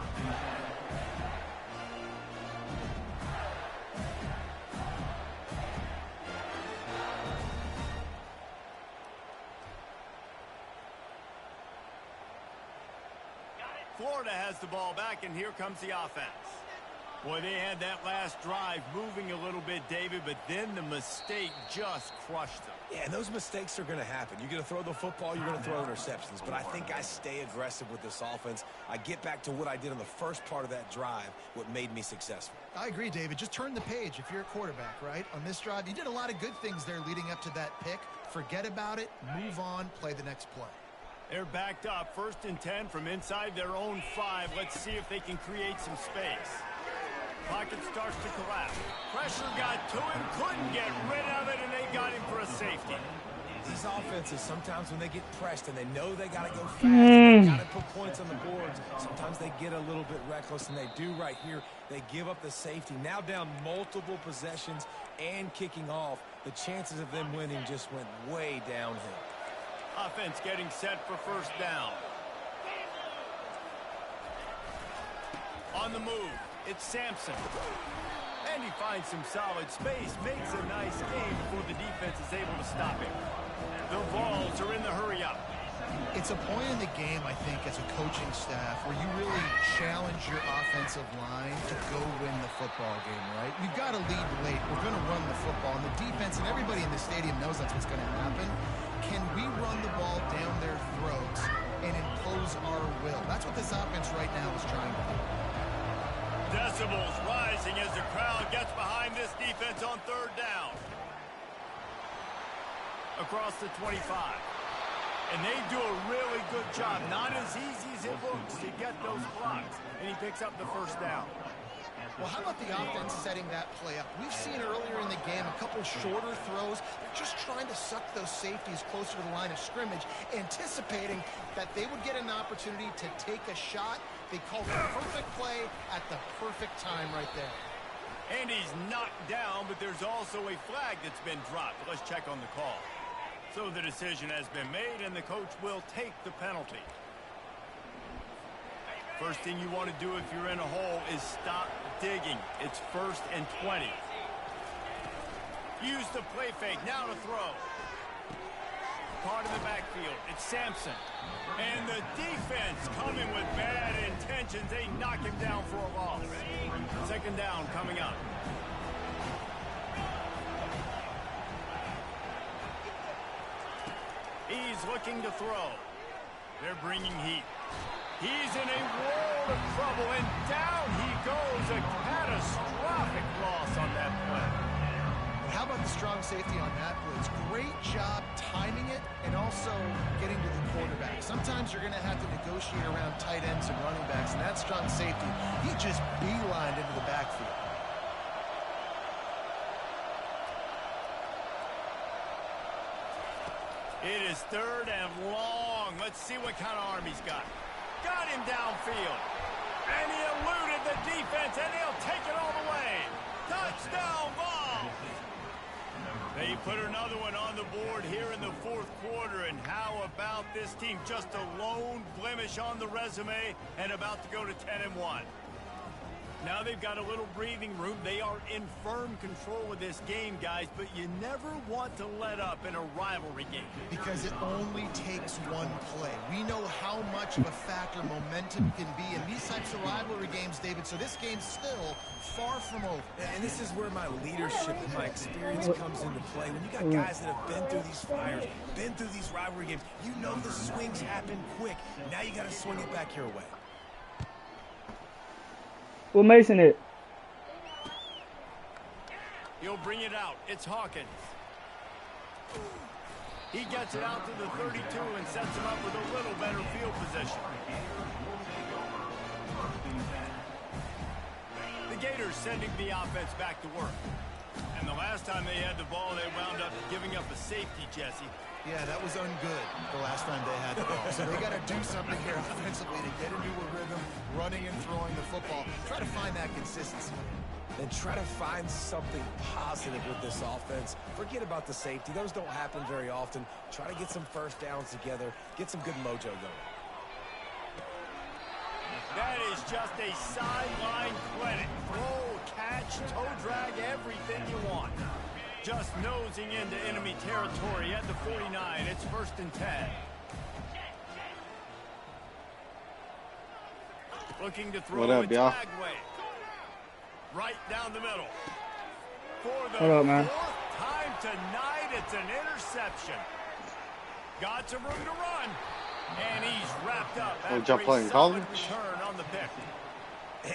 Florida has the ball back, and here comes the offense. Boy, they had that last drive moving a little bit, David, but then the mistake just crushed them. Yeah, and those mistakes are going to happen. You're going to throw the football, you're going to throw interceptions. But I think I stay aggressive with this offense. I get back to what I did on the first part of that drive, what made me successful. I agree, David. Just turn the page if you're a quarterback, right? On this drive, you did a lot of good things there leading up to that pick. Forget about it, move on, play the next play. They're backed up, 1st and 10 from inside their own 5. Let's see if they can create some space. Pocket starts to collapse. Pressure got to him, couldn't get rid of it, and they got him for a safety. These offenses, sometimes when they get pressed and they know they got to go fast, they got to put points on the boards, sometimes they get a little bit reckless, and they do right here. They give up the safety. Now down multiple possessions and kicking off. The chances of them winning just went way downhill. Offense getting set for 1st down. On the move, it's Sampson. And he finds some solid space, makes a nice game before the defense is able to stop him. The Vols are in the hurry-up. It's a point in the game, I think, as a coaching staff, where you really challenge your offensive line to go win the football game, right? We've got to lead late. We're going to run the football. And the defense and everybody in the stadium knows that's what's going to happen. Can we run the ball down their throats and impose our will? That's what this offense right now is trying to do. Decibels rising as the crowd gets behind this defense on 3rd down. Across the 25. And they do a really good job. Not as easy as it looks to get those blocks. And he picks up the 1st down. Well, how about the offense setting that play up? We've seen earlier in the game a couple shorter throws. They're just trying to suck those safeties closer to the line of scrimmage, anticipating that they would get an opportunity to take a shot. They called the perfect play at the perfect time right there. And he's knocked down, but there's also a flag that's been dropped. Let's check on the call. So the decision has been made, and the coach will take the penalty. First thing you want to do if you're in a hole is stop digging. It's 1st and 20. Use the play fake. Now to throw. Caught in the backfield. It's Sampson. And the defense coming with bad intentions. They knock him down for a loss. 2nd down coming up. He's looking to throw. They're bringing heat. He's in a world of trouble, and down he goes. A catastrophic loss on that play. How about the strong safety on that blitz? Great job timing it and also getting to the quarterback. Sometimes you're going to have to negotiate around tight ends and running backs, and that strong safety, he just beelined into the backfield. It is 3rd and long. Let's see what kind of arm he's got. Got him downfield. And he eluded the defense, and he'll take it all the way. Touchdown, Vols! They put another one on the board here in the 4th quarter, and how about this team? Just a lone blemish on the resume and about to go to 10-1. Now they've got a little breathing room. They are in firm control of this game, guys, but you never want to let up in a rivalry game. Because it only takes one play. We know how much of a factor momentum can be in these types of rivalry games, David, so this game's still far from over. And this is where my leadership and my experience comes into play. When you got guys that have been through these fires, been through these rivalry games, you know the swings happen quick. Now you got to swing it back your way. Well, Mason it. He'll bring it out. It's Hawkins. He gets it out to the 32 and sets him up with a little better field position. The Gators sending the offense back to work. And the last time they had the ball, they wound up giving up a safety, Jesse. Yeah, that was ungood the last time they had the ball. So they got to do something here offensively to get into a rhythm, running and throwing the football. Try to find that consistency. Then try to find something positive with this offense. Forget about the safety. Those don't happen very often. Try to get some 1st downs together. Get some good mojo going. That is just a sideline clinic. Throw, catch, toe drag, everything you want. Just nosing into enemy territory at the 49. It's 1st and 10. Looking to throw it flag way. Right down the middle. For the fourth time tonight, it's an interception. Got some room to run. And he's wrapped up after a solid return on the pick.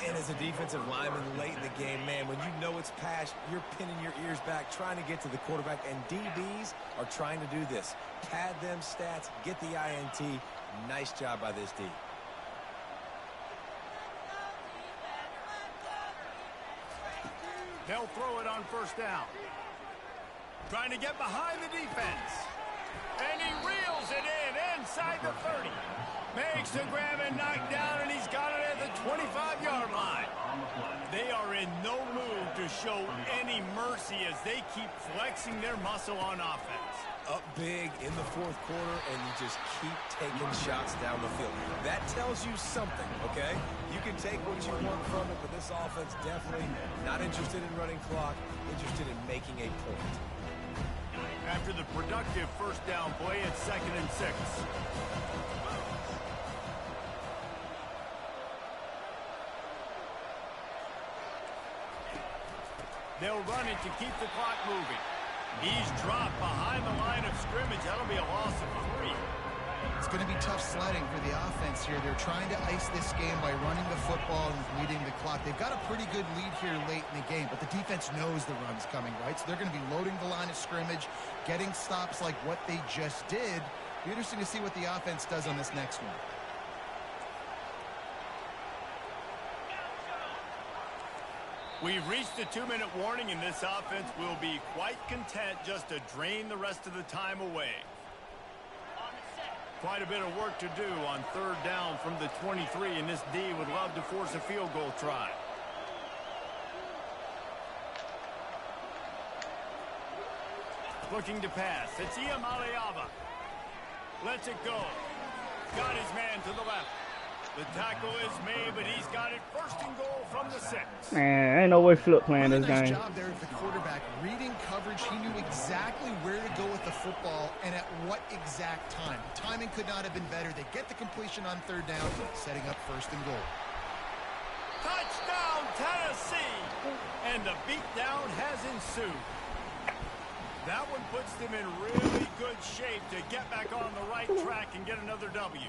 And as a defensive lineman late in the game, man, when you know it's pass, you're pinning your ears back, trying to get to the quarterback. And DBs are trying to do this. Pad them stats, get the INT. Nice job by this D. They'll throw it on first down. Trying to get behind the defense. And he reels it inside the 30. Makes the grab and knock down, and he's got it at the 25-yard line. They are in no mood to show any mercy as they keep flexing their muscle on offense. Up big in the fourth quarter, and you just keep taking shots down the field. That tells you something, okay? You can take what you want from it, but this offense definitely not interested in running clock, interested in making a point. After the productive first down play, it's 2nd and 6. They'll run it to keep the clock moving. He's dropped behind the line of scrimmage. That'll be a loss of 3. It's going to be tough sledding for the offense here. They're trying to ice this game by running the football and leading the clock. They've got a pretty good lead here late in the game, but the defense knows the run's coming, right? So they're going to be loading the line of scrimmage, getting stops like what they just did. It'll be interesting to see what the offense does on this next one. We've reached the 2-minute warning, and this offense will be quite content just to drain the rest of the time away. Quite a bit of work to do on 3rd down from the 23, and this D would love to force a field goal try. Looking to pass. It's Osml. Lets it go. Got his man to the left. The tackle is made, but he's got it 1st and goal from the 6. Man, ain't no way Flip playing this game. Nice job there with the quarterback. Reading coverage, he knew exactly where to go with the football and at what exact time. The timing could not have been better. They get the completion on 3rd down, setting up 1st and goal. Touchdown, Tennessee! And the beatdown has ensued. That one puts them in really good shape to get back on the right track and get another W.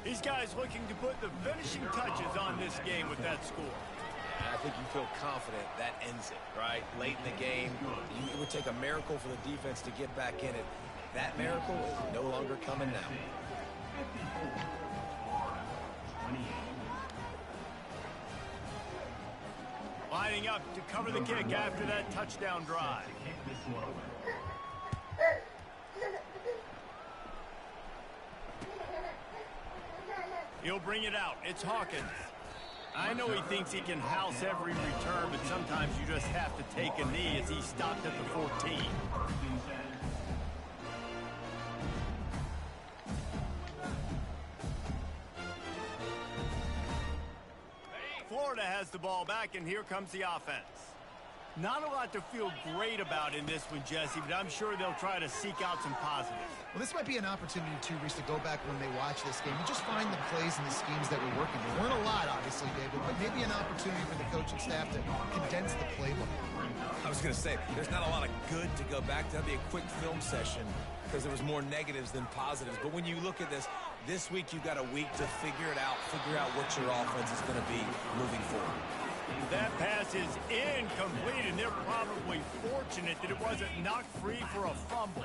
These guys looking to put the finishing touches on this game with that score. I think you feel confident that ends it, right? Late in the game, it would take a miracle for the defense to get back in it. That miracle is no longer coming now. Lining up to cover the kick after that touchdown drive. He'll bring it out. It's Hawkins. I know he thinks he can house every return, but sometimes you just have to take a knee as he stopped at the 14. Florida has the ball back, and here comes the offense. Not a lot to feel great about in this one, Jesse, but I'm sure they'll try to seek out some positives. Well, this might be an opportunity, too, Reese, to go back when they watch this game and just find the plays and the schemes that were working. There weren't a lot, obviously, David, but maybe an opportunity for the coaching staff to condense the playbook. I was going to say, there's not a lot of good to go back to. That'd be a quick film session because there was more negatives than positives. But when you look at this week you've got a week to figure it out, figure out what your offense is going to be moving forward. That pass is incomplete, and they're probably fortunate that it wasn't knocked free for a fumble.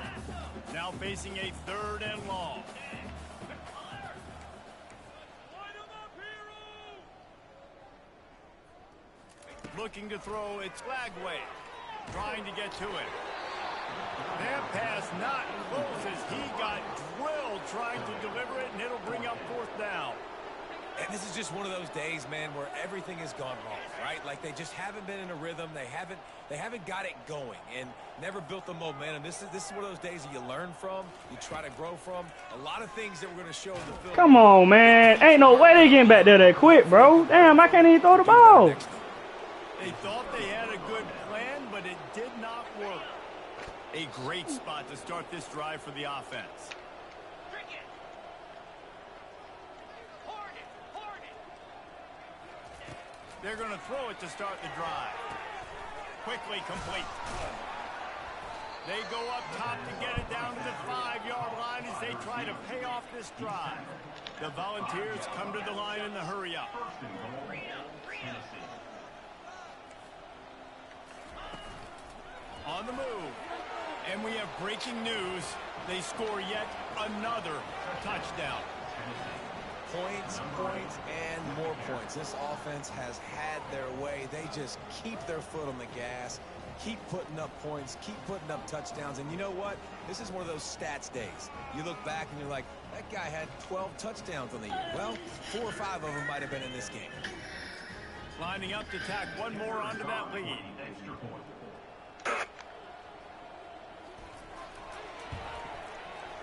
Now facing a 3rd and long. Looking to throw, it's Flagway. Trying to get to it. That pass not close as he got drilled trying to deliver it, and it'll bring up 4th down. And this is just one of those days, man, where everything has gone wrong, right? Like they just haven't been in a rhythm. They haven't got it going and never built the momentum. This is one of those days that you learn from, you try to grow from. A lot of things that we're going to show in the film. Come on, man. Ain't no way they getting back there that quick, bro. Damn, I can't even throw the ball. They thought they had a good plan, but it did not work. A great spot to start this drive for the offense. They're going to throw it to start the drive. Quickly complete. They go up top to get it down to the 5-yard line as they try to pay off this drive. The Volunteers come to the line in the hurry up. On the move. And we have breaking news. They score yet another touchdown. Points, points, and more points. This offense has had their way. They just keep their foot on the gas, keep putting up points, keep putting up touchdowns. And you know what? This is one of those stats days. You look back and you're like, that guy had 12 touchdowns on the year. Well, 4 or 5 of them might have been in this game. Lining up to tack one more onto that lead.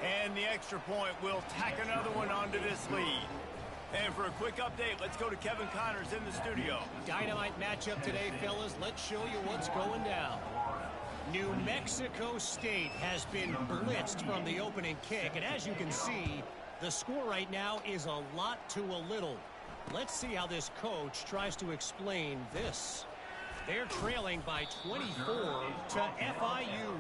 And the extra point will tack another one onto this lead. And for a quick update, let's go to Kevin Connors in the studio. Dynamite matchup today, fellas. Let's show you what's going down. New Mexico State has been blitzed from the opening kick. And as you can see, the score right now is a lot to a little. Let's see how this coach tries to explain this. They're trailing by 24 to FIU.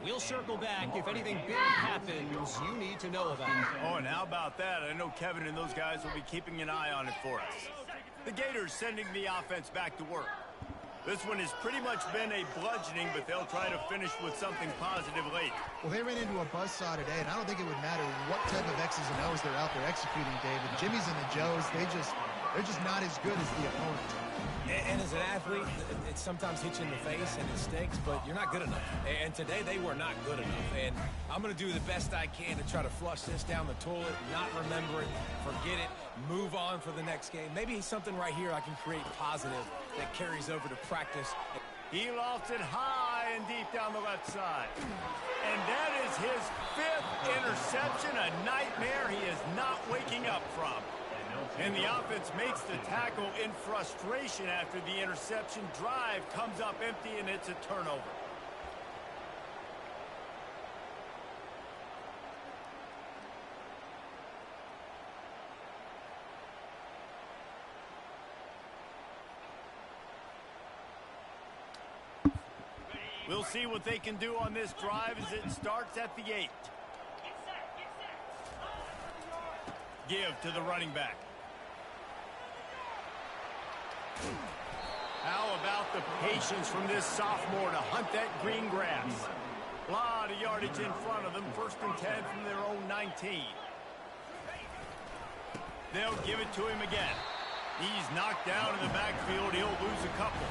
We'll circle back if anything big happens you need to know about. Oh, and how about that? I know Kevin and those guys will be keeping an eye on it for us. The Gators sending the offense back to work. This one has pretty much been a bludgeoning, but they'll try to finish with something positive late. Well, they ran into a buzzsaw today, and I don't think it would matter what type of X's and O's they're out there executing, David. Jimmy's and the Joes, they're just not as good as the opponent. And as an athlete, it sometimes hits you in the face and it stinks, but you're not good enough. And today they were not good enough. And I'm going to do the best I can to try to flush this down the toilet, not remember it, forget it, move on for the next game. Maybe something right here I can create positive that carries over to practice. He lofts it high and deep down the left side. And that is his 5th interception, a nightmare he is not waking up from. And the offense makes the tackle in frustration after the interception. Drive comes up empty, and it's a turnover. We'll see what they can do on this drive as it starts at the 8. Give to the running back. How about the patience from this sophomore to hunt that green grass? A lot of yardage in front of them. 1st and 10 from their own 19. They'll give it to him again. He's knocked down in the backfield. He'll lose a couple.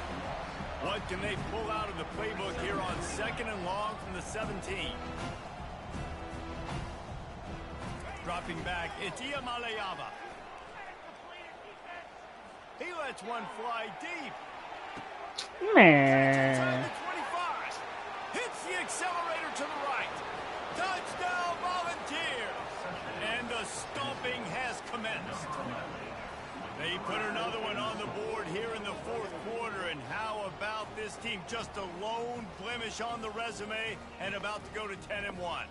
What can they pull out of the playbook here on 2nd and long from the 17? Dropping back, it's Iamalayava. He lets one fly deep. Man. 25. Hits the accelerator to the right. Touchdown Volunteers. And the stomping has commenced. They put another one on the board here in the 4th quarter. And how about this team? Just a lone blemish on the resume and about to go to 10-1.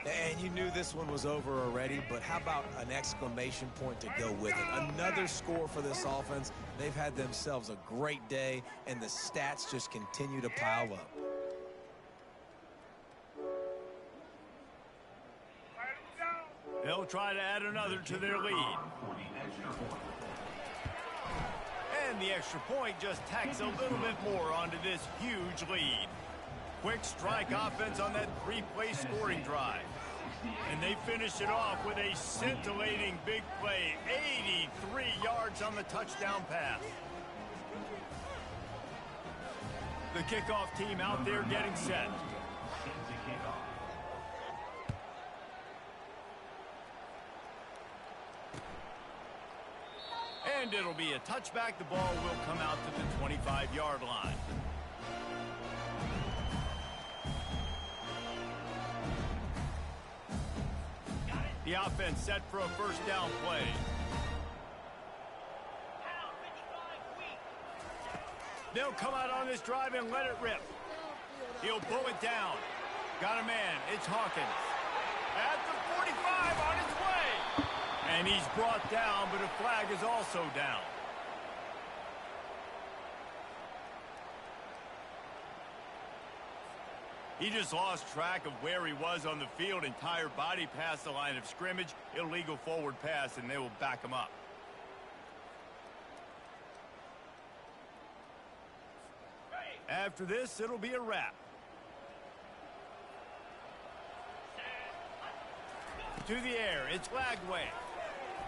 And you knew this one was over already, but how about an exclamation point to go with it? Another score for this offense. They've had themselves a great day, and the stats just continue to pile up. They'll try to add another to their lead. And the extra point just tacks a little bit more onto this huge lead. Quick strike offense on that 3-play scoring drive. And they finish it off with a scintillating big play. 83 yards on the touchdown pass. The kickoff team out there getting set. And it'll be a touchback. The ball will come out to the 25-yard line. The offense set for a 1st down play. They'll come out on this drive and let it rip. He'll pull it down. Got a man. It's Hawkins. At the 45 on his way. And he's brought down, but a flag is also down. He just lost track of where he was on the field, entire body past the line of scrimmage, illegal forward pass, and they will back him up. After this, it'll be a wrap. To the air, it's Lagway.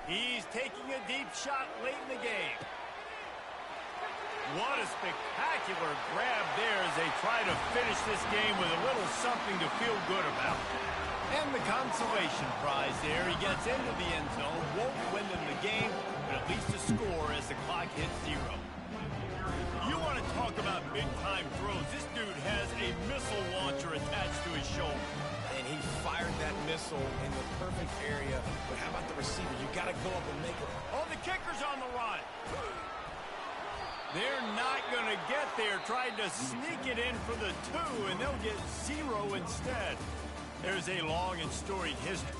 He's taking a deep shot late in the game. What a spectacular grab there as they try to finish this game with a little something to feel good about. And the consolation prize there. He gets into the end zone, won't win them the game, but at least a score as the clock hits 0. You want to talk about big-time throws. This dude has a missile launcher attached to his shoulder. And he fired that missile in the perfect area. But how about the receiver? You got to go up and make it. Oh, the kicker's on the run. They're not going to get there. Tried to sneak it in for the 2, and they'll get 0 instead. There's a long and storied history